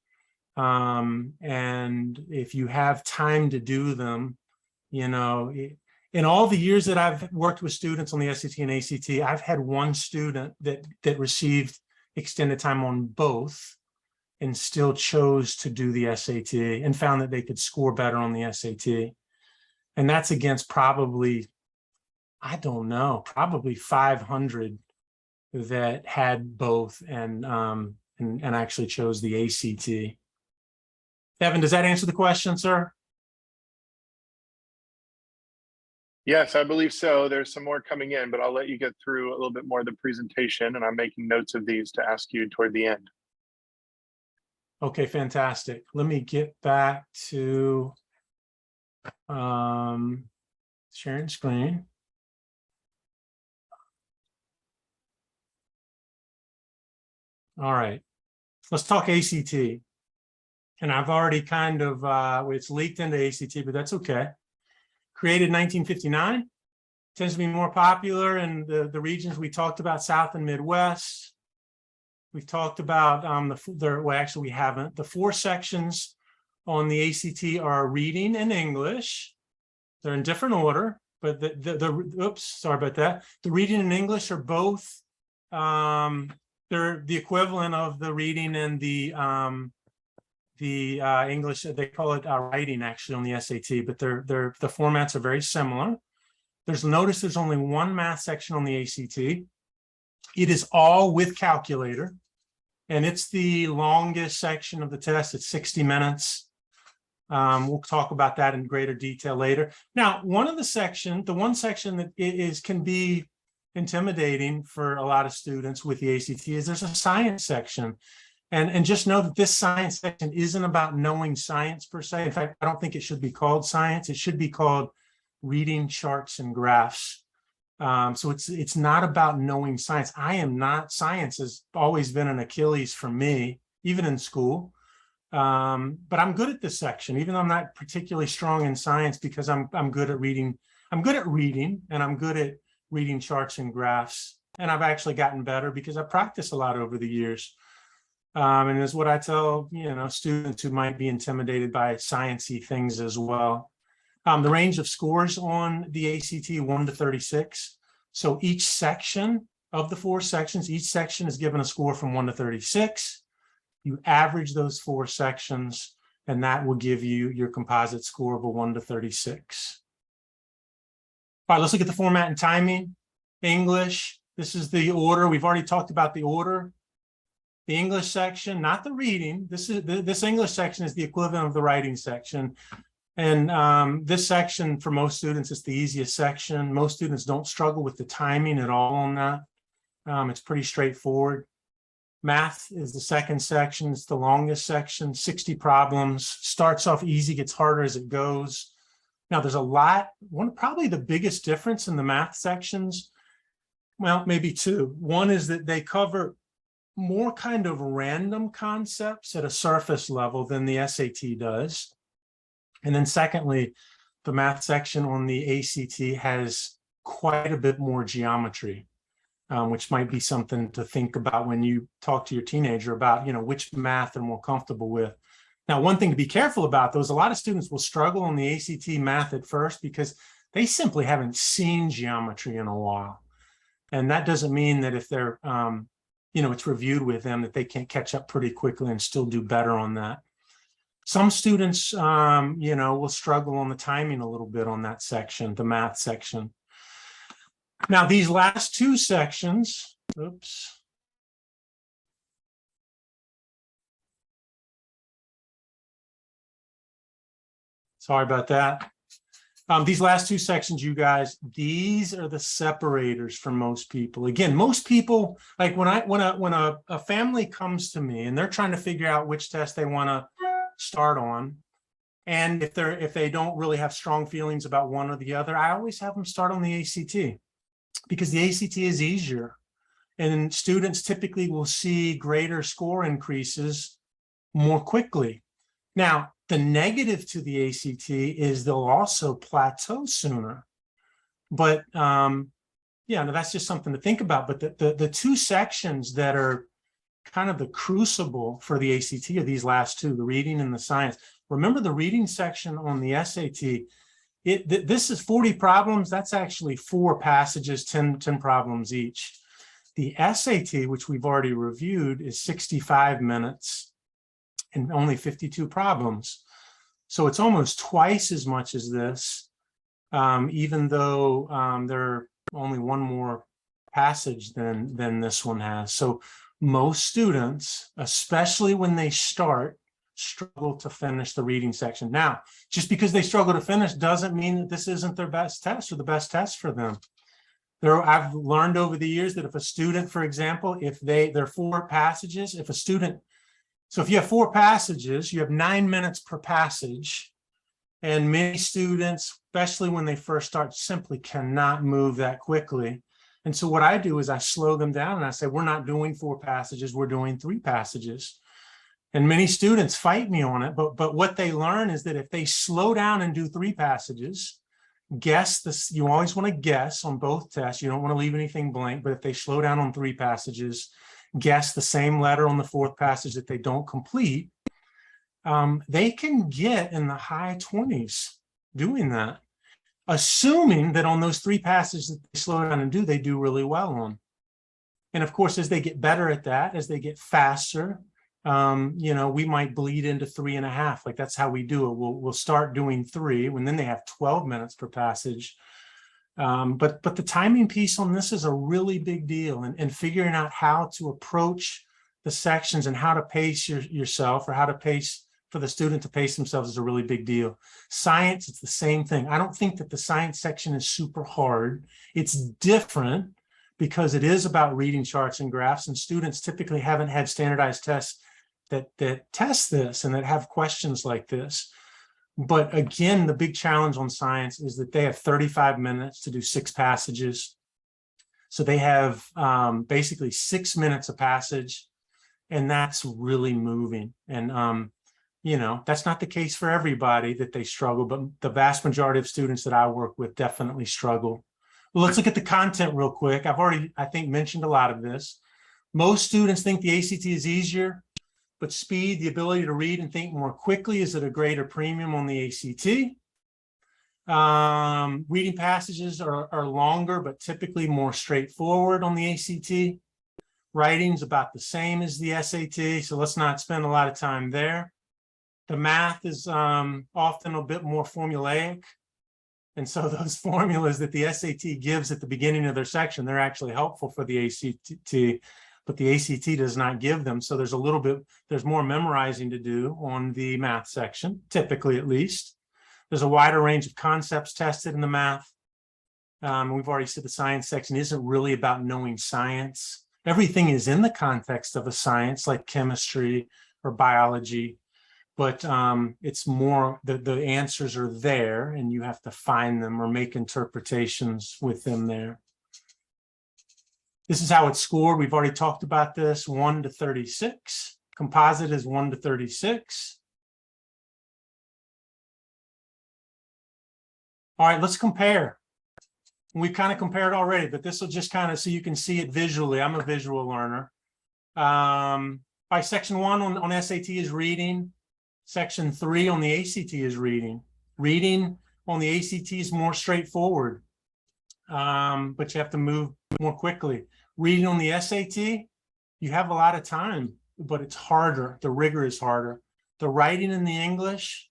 And if you have time to do them, in all the years that I've worked with students on the SAT and ACT, I've had one student that received extended time on both and still chose to do the SAT and found that they could score better on the SAT. And that's against probably, I don't know, probably 500 that had both and actually chose the ACT. Evan, does that answer the question, sir? Yes, I believe so. There's some more coming in, but I'll let you get through a little bit more of the presentation, and I'm making notes of these to ask you toward the end. Okay, fantastic. Let me get back to sharing screen. All right, let's talk ACT. And I've already kind of, it's leaked into ACT, but that's okay. Created in 1959, tends to be more popular in the regions we talked about, South and Midwest. We've talked about well, actually we haven't. The 4 sections on the ACT are reading and English. They're in different order, but oops, sorry about that. The reading and English are both, they're the equivalent of the reading and the English. They call it writing actually on the SAT, but the formats are very similar. Notice there's only one math section on the ACT. It is all with calculator, and it's the longest section of the test. It's 60 minutes. We'll talk about that in greater detail later. Now, the one section that can be intimidating for a lot of students with the ACT is there's a science section. And just know that this science section isn't about knowing science per se. In fact, I don't think it should be called science. It should be called reading charts and graphs. So it's not about knowing science. Science has always been an Achilles for me, even in school. But I'm good at this section, even though I'm not particularly strong in science, because I'm good at reading. I'm good at reading, and I'm good at reading charts and graphs. And I've actually gotten better because I practiced a lot over the years. And is what I tell, students who might be intimidated by sciencey things as well. The range of scores on the ACT, 1 to 36. So each section of the 4 sections, each section is given a score from 1 to 36. You average those 4 sections, and that will give you your composite score of a 1 to 36. All right, let's look at the format and timing. English, this is the order. We've already talked about the order. The English section, not the reading. This English section is the equivalent of the writing section. And this section, for most students, is the easiest section. Most students don't struggle with the timing at all on that. It's pretty straightforward. Math is the second section. It's the longest section, 60 problems. Starts off easy, gets harder as it goes. Now, there's a lot. Probably the biggest difference in the math sections, well, maybe 2. One is that they cover more kind of random concepts at a surface level than the SAT does. And then secondly, the math section on the ACT has quite a bit more geometry, which might be something to think about when you talk to your teenager about, which math they're more comfortable with. Now, one thing to be careful about, though, is a lot of students will struggle on the ACT math at first because they simply haven't seen geometry in a while. And that doesn't mean that if they're, it's reviewed with them, that they can't catch up pretty quickly and still do better on that. Some students, will struggle on the timing a little bit on that section, the math section. Now, these last 2 sections, oops. Sorry about that. These last 2 sections, you guys, these are the separators for most people. Again, most people, like when a family comes to me and they're trying to figure out which test they want to start on, and if they don't really have strong feelings about one or the other, I always have them start on the ACT, because the ACT is easier, and students typically will see greater score increases more quickly. Now, the negative to the ACT is they'll also plateau sooner. But that's just something to think about. But the 2 sections that are kind of the crucible for the ACT are these last 2, the reading and the science. Remember, the reading section on the SAT, this is 40 problems. That's actually 4 passages, 10 problems each. The SAT, which we've already reviewed, is 65 minutes and only 52 problems. So it's almost twice as much as this, even though there are only 1 more passage than this one has. So most students, especially when they start, struggle to finish the reading section. Now, just because they struggle to finish doesn't mean that this isn't their best test or the best test for them. I've learned over the years that if a student, for example, there are 4 passages, so if you have 4 passages, you have 9 minutes per passage. And many students, especially when they first start, simply cannot move that quickly. And so what I do is I slow them down and I say, we're not doing 4 passages, we're doing 3 passages. And many students fight me on it, but what they learn is that if they slow down and do 3 passages, guess this, you always want to guess on both tests. You don't want to leave anything blank, but if they slow down on 3 passages, guess the same letter on the 4th passage that they don't complete, they can get in the high 20s doing that, assuming that on those 3 passages that they slow down and do, they do really well on. And of course, as they get better at that, as they get faster, we might bleed into 3.5. Like, that's how we do it. We'll start doing 3, and then they have 12 minutes per passage. But the timing piece on this is a really big deal, and figuring out how to approach the sections and how to pace yourself, or how to pace for the student to pace themselves, is a really big deal. Science, it's the same thing. I don't think that the science section is super hard. It's different because it is about reading charts and graphs, and students typically haven't had standardized tests that test this and that have questions like this. But again, the big challenge on science is that they have 35 minutes to do 6 passages. So they have basically 6 minutes a passage, and that's really moving. And, you know, that's not the case for everybody that they struggle, but the vast majority of students that I work with definitely struggle. Well, let's look at the content real quick. I've already, I think, mentioned a lot of this. Most students think the ACT is easier, but speed, the ability to read and think more quickly, is at a greater premium on the ACT. Reading passages are longer, but typically more straightforward on the ACT. Writing's about the same as the SAT, so let's not spend a lot of time there. The math is often a bit more formulaic. And so those formulas that the SAT gives at the beginning of their section, they're actually helpful for the ACT, but the ACT does not give them. So there's more memorizing to do on the math section, typically at least. There's a wider range of concepts tested in the math. We've already said the science section isn't really about knowing science. Everything is in the context of a science like chemistry or biology, but it's more the answers are there and you have to find them or make interpretations with them there. This is how it's scored. We've already talked about this, 1 to 36. Composite is 1 to 36. All right, let's compare. We've kind of compared already, but this will just kind of so you can see it visually. I'm a visual learner. By section 1 on SAT is reading. Section 3 on the ACT is reading. Reading on the ACT is more straightforward, but you have to move more quickly. Reading on the SAT, you have a lot of time, but it's harder. The rigor is harder. The writing in the English,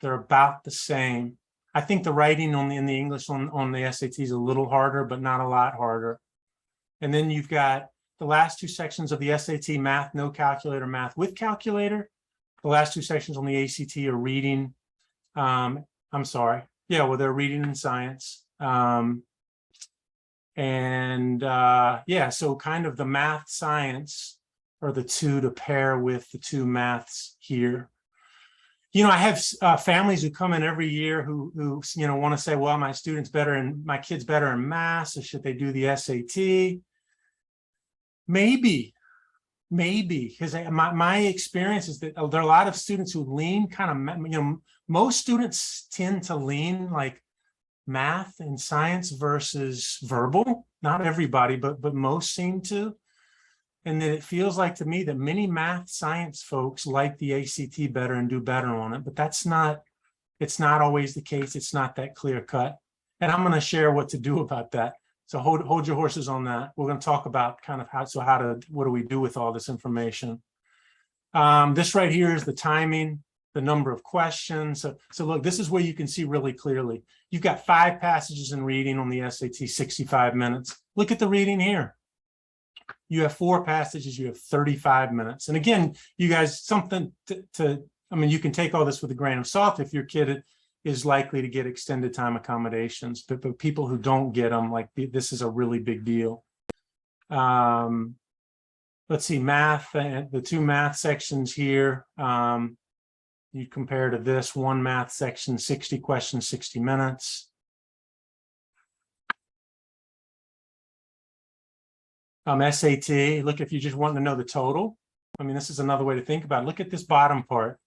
they're about the same. I think the writing in the English on the SAT is a little harder, but not a lot harder. And then you've got the last 2 sections of the SAT, math, no calculator, math with calculator. The last 2 sections on the ACT are reading. I'm sorry. Yeah, well, they're reading and science. Yeah, so kind of the math science are the 2 to pair with the 2 maths here. You know, I have families who come in every year who you know, want to say, well, my kid's better in math, so should they do the SAT? Maybe, because my experience is that there are a lot of students who lean kind of, you know, most students tend to lean like math and science versus verbal. Not everybody, but most seem to. And then it feels like to me that many math science folks like the ACT better and do better on it, but it's not always the case. It's not that clear cut. And I'm going to share what to do about that. So hold your horses on that. We're going to talk about kind of what do we do with all this information? This right here is the timing, the number of questions. So look, this is where you can see really clearly. You've got 5 passages in reading on the SAT, 65 minutes. Look at the reading here. You have 4 passages, you have 35 minutes. And again, you guys, something I mean, you can take all this with a grain of salt if your kid is likely to get extended time accommodations, but people who don't get them, like this is a really big deal. Let's see, math, the 2 math sections here. You compare to this 1 math section, 60 questions, 60 minutes. SAT, look, if you just want to know the total, I mean, this is another way to think about it. Look at this bottom part.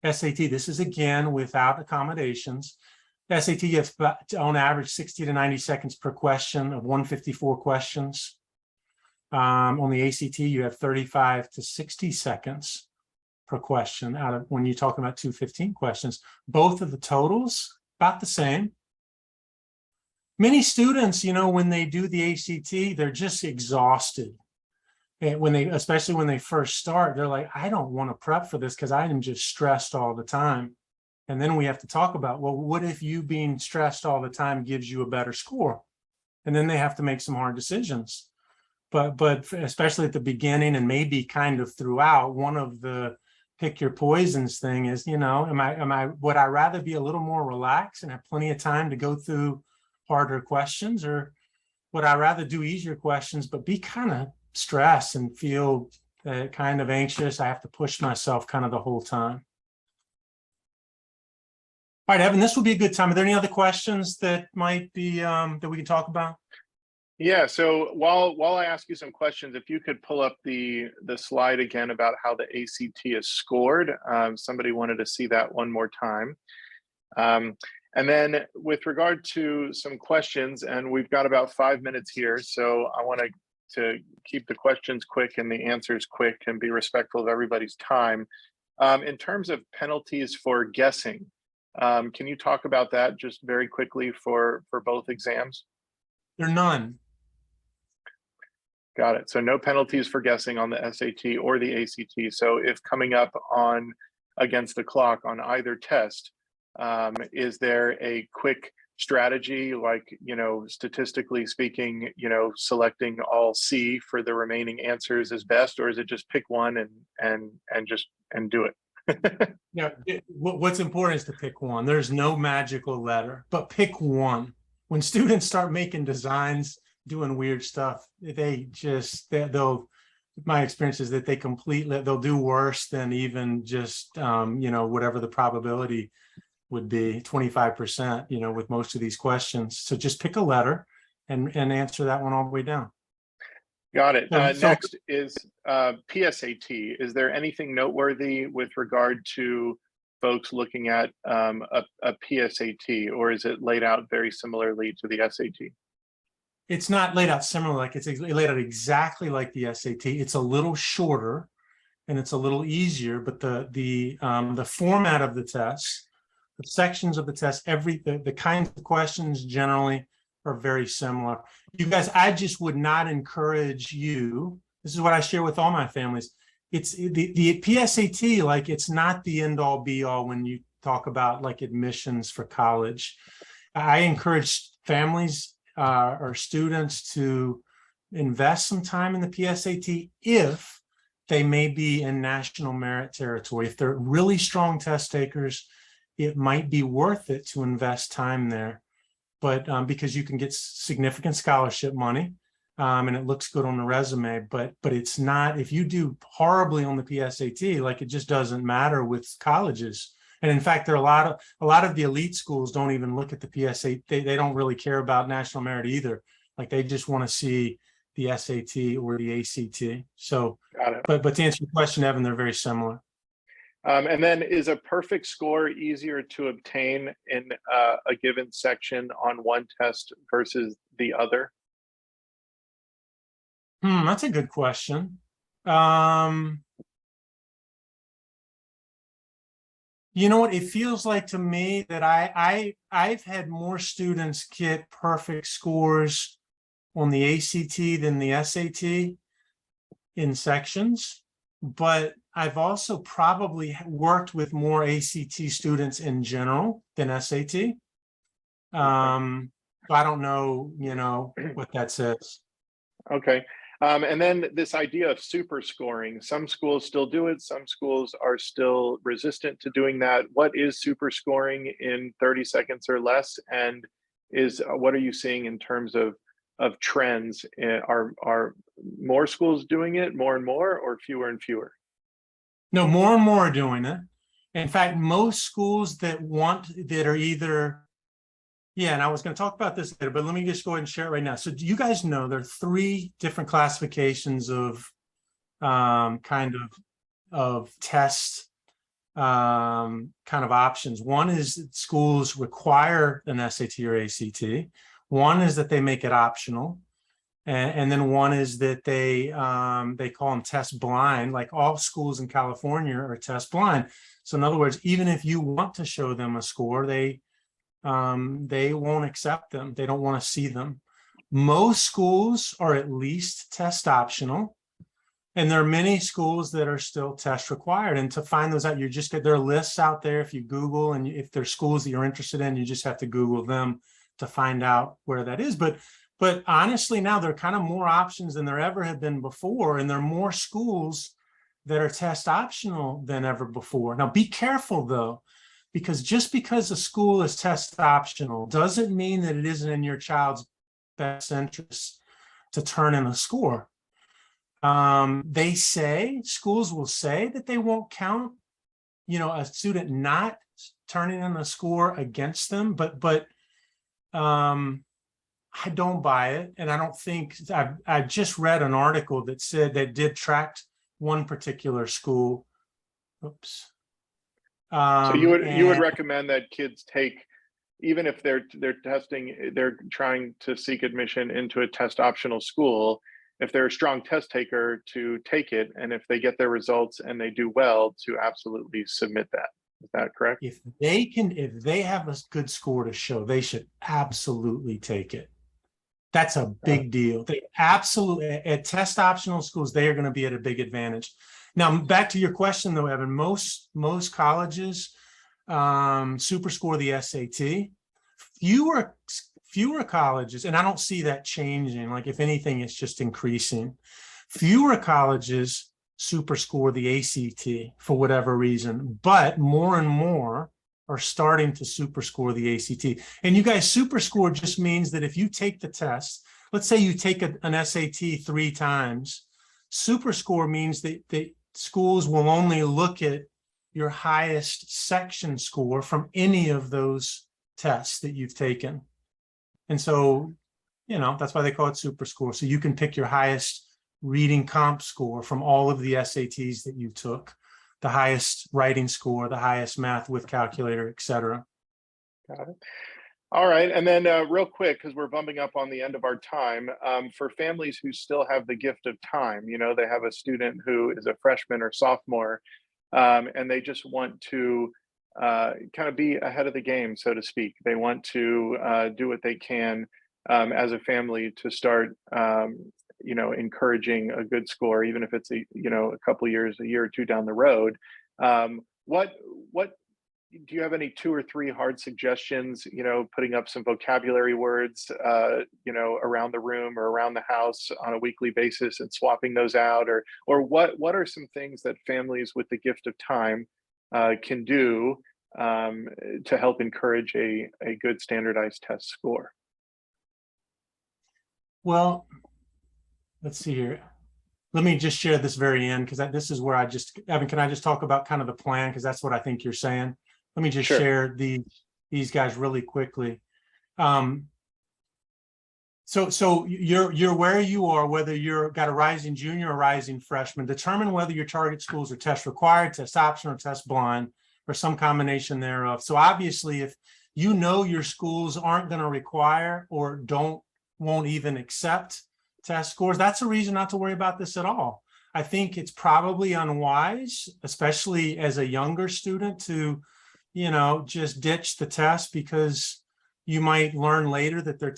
SAT, this is again without accommodations. SAT, you have on average 60 to 90 seconds per question of 154 questions. On the ACT, you have 35 to 60 seconds per question out of when you're talking about 215 questions. Both of the totals about the same. Many students, you know, when they do the ACT, they're just exhausted. And especially when they first start, they're like, I don't want to prep for this because I am just stressed all the time. And then we have to talk about, well, what if you being stressed all the time gives you a better score? And then they have to make some hard decisions. But especially at the beginning and maybe kind of throughout, one of the pick your poisons thing is, you know, would I rather be a little more relaxed and have plenty of time to go through harder questions, or would I rather do easier questions but be kind of stressed and feel kind of anxious? I have to push myself kind of the whole time. All right, Evan, this will be a good time. Are there any other questions that might be that we can talk about? Yeah, so while I ask you some questions, if you could pull up the slide again about how the ACT is scored. Somebody wanted to see that one more time. And then with regard to some questions, and we've got about 5 minutes here, so I want to keep the questions quick and the answers quick and be respectful of everybody's time. In terms of penalties for guessing, can you talk about that just very quickly for both exams? There are none. Got it. So no penalties for guessing on the SAT or the ACT. So if coming up on against the clock on either test, is there a quick strategy, like, statistically speaking, selecting all C for the remaining answers is best, or is it just pick one and do it? Yeah, what's important is to pick one. There's no magical letter, but pick one. When students start making designs, doing weird stuff, they'll, my experience is that they'll do worse than even just whatever the probability would be, 25%, with most of these questions. So just pick a letter and answer that one all the way down. Got it. Next is PSAT. Is there anything noteworthy with regard to folks looking at a PSAT, or is it laid out very similarly to the SAT? It's not laid out similar, it's laid out exactly like the SAT. It's a little shorter and it's a little easier, but the format of the test, the sections of the test, the kinds of questions generally are very similar. You guys, I just would not encourage you. This is what I share with all my families. It's the PSAT, like, it's not the end all be all when you talk about like admissions for college. I encourage families or students to invest some time in the PSAT if they may be in national merit territory. If they're really strong test takers, it might be worth it to invest time there. But because you can get significant scholarship money and it looks good on the resume, but it's not, if you do horribly on the PSAT, like, it just doesn't matter with colleges. And in fact, there are a lot of the elite schools don't even look at the PSAT. They don't really care about national merit either. Like, they just want to see the SAT or the ACT. So, but to answer your question, Evan, they're very similar. And then, is a perfect score easier to obtain in a given section on one test versus the other? That's a good question. You know what? It feels like to me that I've had more students get perfect scores on the ACT than the SAT in sections, but I've also probably worked with more ACT students in general than SAT. I don't know, what that says. Okay. And then this idea of super scoring, some schools still do it. Some schools are still resistant to doing that. What is super scoring in 30 seconds or less? And what are you seeing in terms of trends? Are more schools doing it more and more, or fewer and fewer? No, more and more are doing it. In fact, most schools that are either, yeah, and I was going to talk about this later, but let me just go ahead and share it right now. So do you guys know there are 3 different classifications of kind of test kind of options? One is that schools require an SAT or ACT. One is that they make it optional. And then one is that they call them test blind. Like, all schools in California are test blind. So in other words, even if you want to show them a score, they won't accept them. They don't want to see them. Most schools are at least test optional, and there are many schools that are still test required. And to find those out, there are lists out there. If you Google, and if there's schools that you're interested in, you just have to Google them to find out where that is. But honestly, now there are kind of more options than there ever have been before, and there are more schools that are test optional than ever before. Now, be careful though, because just because a school is test optional doesn't mean that it isn't in your child's best interest to turn in a score. Schools will say that they won't count, a student not turning in a score against them, but I don't buy it. And I don't think I just read an article that said that did track one particular school. Oops. So you would recommend that kids take, even if they're trying to seek admission into a test optional school, if they're a strong test taker, to take it, and if they get their results and they do well, to absolutely submit that. Is that correct? If they have a good score to show, they should absolutely take it. That's a big deal. They absolutely, at test optional schools, they are going to be at a big advantage. Now, back to your question though, Evan, most colleges super score the SAT. Fewer colleges, and I don't see that changing. Like, if anything, it's just increasing. Fewer colleges super score the ACT for whatever reason, but more and more are starting to super score the ACT. And you guys, super score just means that if you take the test, let's say you take an SAT 3 times, super score means that schools will only look at your highest section score from any of those tests that you've taken. And so, that's why they call it super score. So you can pick your highest reading comp score from all of the SATs that you took, the highest writing score, the highest math with calculator, et cetera. Got it. All right. And then real quick, because we're bumping up on the end of our time, for families who still have the gift of time, they have a student who is a freshman or sophomore, and they just want to kind of be ahead of the game, so to speak. They want to do what they can as a family to start, encouraging a good score, even if it's a couple years, a year or two down the road. What do you have any 2 or 3 hard suggestions? Putting up some vocabulary words, around the room or around the house on a weekly basis and swapping those out, or what are some things that families with the gift of time can do to help encourage a good standardized test score? Well, let's see here. Let me just share this very end, because this is where Evan, can I just talk about kind of the plan? Because that's what I think you're saying. Let me just share these guys really quickly. So you're where you are, whether you're got a rising junior or rising freshman. Determine whether your target schools are test required, test optional, or test blind, or some combination thereof. So obviously, if your schools aren't going to require or won't even accept test scores, that's a reason not to worry about this at all. I think it's probably unwise, especially as a younger student, to just ditch the test, because you might learn later that their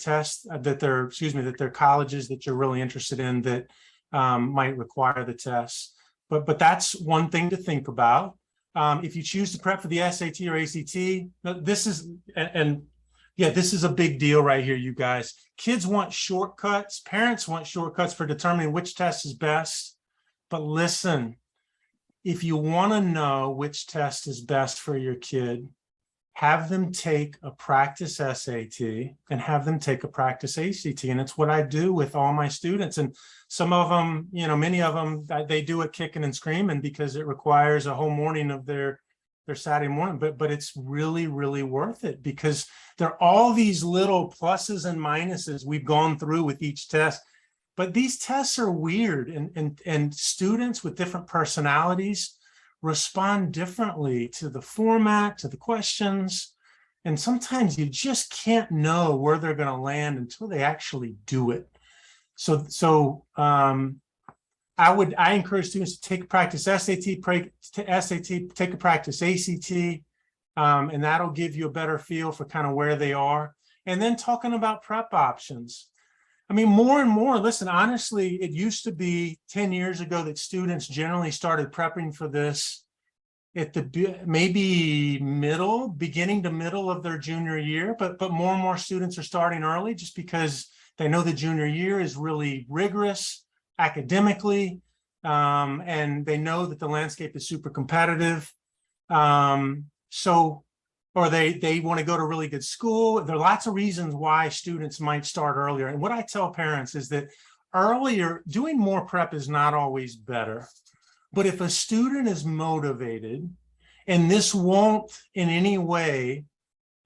colleges that you're really interested in that might require the tests. But that's one thing to think about. If you choose to prep for the SAT or ACT, this is a big deal right here, you guys. Kids want shortcuts. Parents want shortcuts for determining which test is best. But listen, if you want to know which test is best for your kid, have them take a practice SAT and have them take a practice ACT. And it's what I do with all my students. And some of them, many of them, they do it kicking and screaming because it requires a whole morning of their Saturday morning. But it's really, really worth it, because there are all these little pluses and minuses we've gone through with each test. But these tests are weird, and students with different personalities respond differently to the format, to the questions. And sometimes you just can't know where they're going to land until they actually do it. So I encourage students to take a practice SAT, take a practice ACT, and that'll give you a better feel for kind of where they are. And then talking about prep options. I mean, more and more, listen, honestly, it used to be 10 years ago that students generally started prepping for this at the beginning to middle of their junior year, but more and more students are starting early, just because they know the junior year is really rigorous academically, and they know that the landscape is super competitive. Or they want to go to a really good school. There are lots of reasons why students might start earlier. And what I tell parents is that doing more prep is not always better. But if a student is motivated And this won't in any way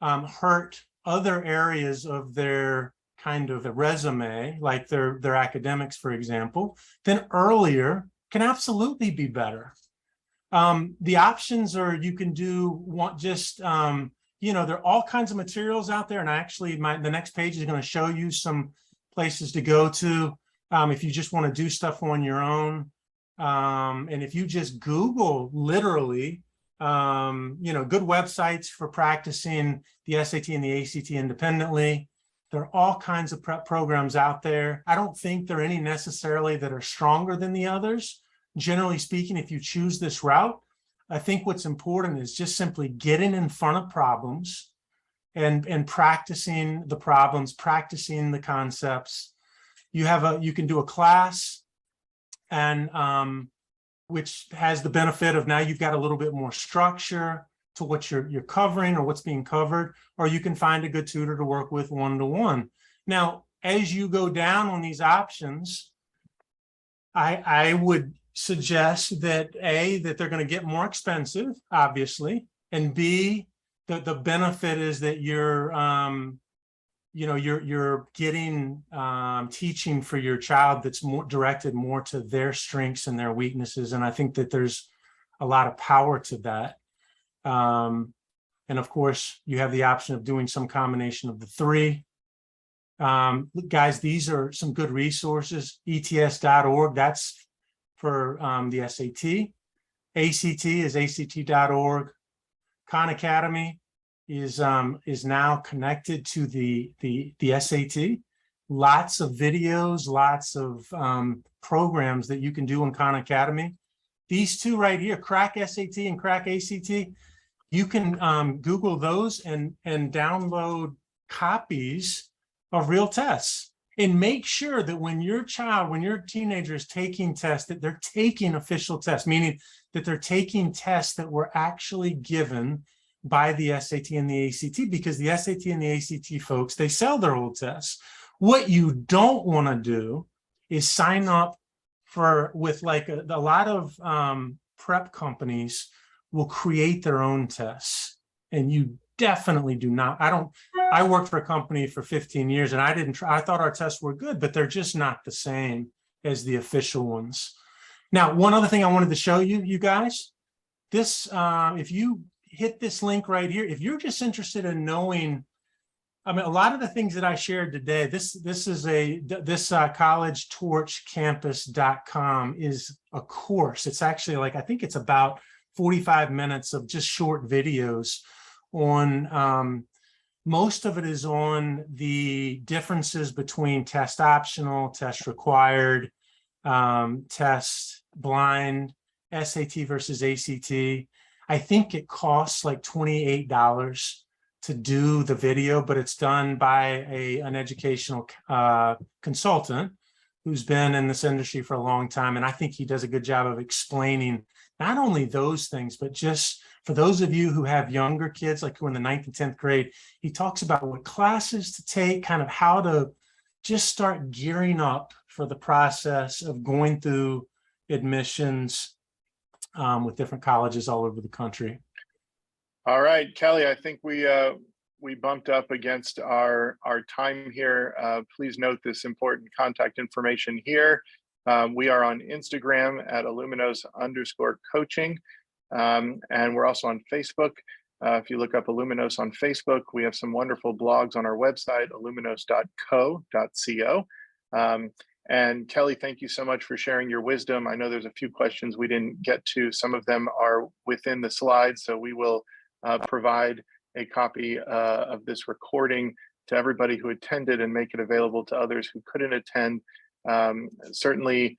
hurt other areas of their kind of a resume, like their academics, for example. Then earlier can absolutely be better. The options are, you can do one, just there are all kinds of materials out there, and actually the next page is going to show you some places to go to if you just want to do stuff on your own. And if you just Google literally good websites for practicing the SAT and the ACT independently. There are all kinds of prep programs out there. I don't think there are any necessarily that are stronger than the others. Generally speaking, if you choose this route, I think what's important is just simply getting in front of problems and practicing the problems, practicing the concepts. You can do a class, and which has the benefit of now you've got a little bit more structure to what you're covering or what's being covered, or you can find a good tutor to work with one-to-one. Now, as you go down on these options, I would suggest that that they're going to get more expensive, obviously, and B, that the benefit is that you're getting teaching for your child that's more directed more to their strengths and their weaknesses. And I think that there's a lot of power to that. And of course, you have the option of doing some combination of the three. Guys, these are some good resources. ETS.org, that's for the SAT. ACT is ACT.org. Khan Academy is now connected to the SAT. Lots of videos, lots of programs that you can do in Khan Academy. These two right here, Crack SAT and Crack ACT, you can Google those and download copies of real tests, and make sure that when your teenager is taking tests, that they're taking official tests, meaning that they're taking tests that were actually given by the SAT and the ACT, because the SAT and the ACT folks, they sell their old tests. What you don't want to do is sign up with like a lot of prep companies will create their own tests, and you definitely do not. I worked for a company for 15 years, and I thought our tests were good, but they're just not the same as the official ones. Now, one other thing I wanted to show you guys, this, if you hit this link right here, if you're just interested in knowing, a lot of the things that I shared today, this collegetorchcampus.com is a course. It's actually I think it's about 45 minutes of just short videos on, most of it is on the differences between test optional, test required, test blind, SAT versus ACT. I think it costs like $28 to do the video, but it's done by an educational consultant who's been in this industry for a long time. And I think he does a good job of explaining not only those things, but just for those of you who have younger kids, like who are in the 9th and 10th grade, he talks about what classes to take, kind of how to just start gearing up for the process of going through admissions with different colleges all over the country. All right, Kelly, I think we bumped up against our time here. Please note this important contact information here. We are on Instagram at Illuminos_coaching. And we're also on Facebook. If you look up Illuminos on Facebook, we have some wonderful blogs on our website, illuminos.co. And Kelly, thank you so much for sharing your wisdom. I know there's a few questions we didn't get to. Some of them are within the slides, so we will provide a copy of this recording to everybody who attended and make it available to others who couldn't attend. Certainly,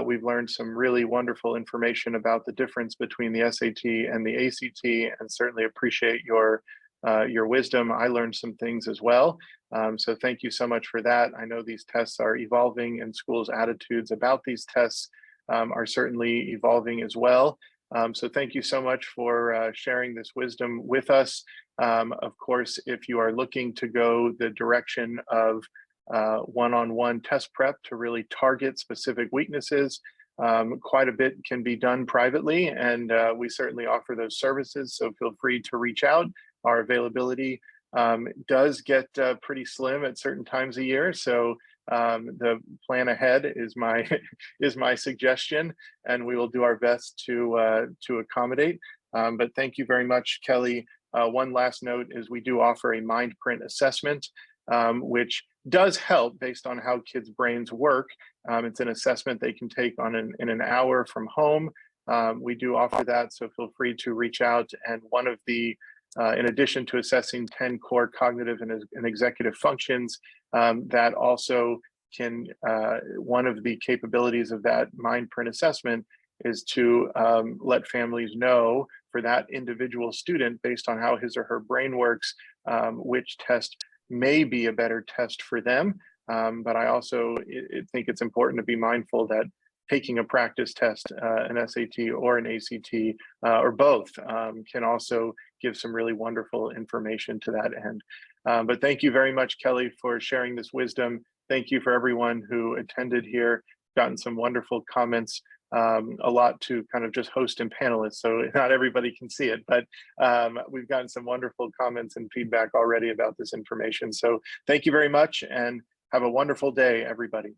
we've learned some really wonderful information about the difference between the SAT and the ACT, and certainly appreciate your wisdom. I learned some things as well. So thank you so much for that. I know these tests are evolving, and schools' attitudes about these tests are certainly evolving as well. So thank you so much for sharing this wisdom with us. Of course, if you are looking to go the direction of one-on-one test prep to really target specific weaknesses, quite a bit can be done privately, and we certainly offer those services. So feel free to reach out. Our availability does get pretty slim at certain times a year. So the plan ahead is my is my suggestion, and we will do our best to accommodate. But thank you very much, Kelly. One last note is we do offer a mind print assessment, which does help based on how kids' brains work. It's an assessment they can take on in an hour from home. We do offer that, so feel free to reach out. And one of the, in addition to assessing 10 core cognitive and executive functions, that also can, one of the capabilities of that mind print assessment is to let families know for that individual student, based on how his or her brain works, which test may be a better test for them. But I also think it's important to be mindful that taking a practice test, an SAT or an ACT, or both, can also give some really wonderful information to that end. But thank you very much, Kelly, for sharing this wisdom. Thank you for everyone who attended here, gotten some wonderful comments. A lot to kind of just host and panelists, so not everybody can see it, but we've gotten some wonderful comments and feedback already about this information. So thank you very much, and have a wonderful day, everybody.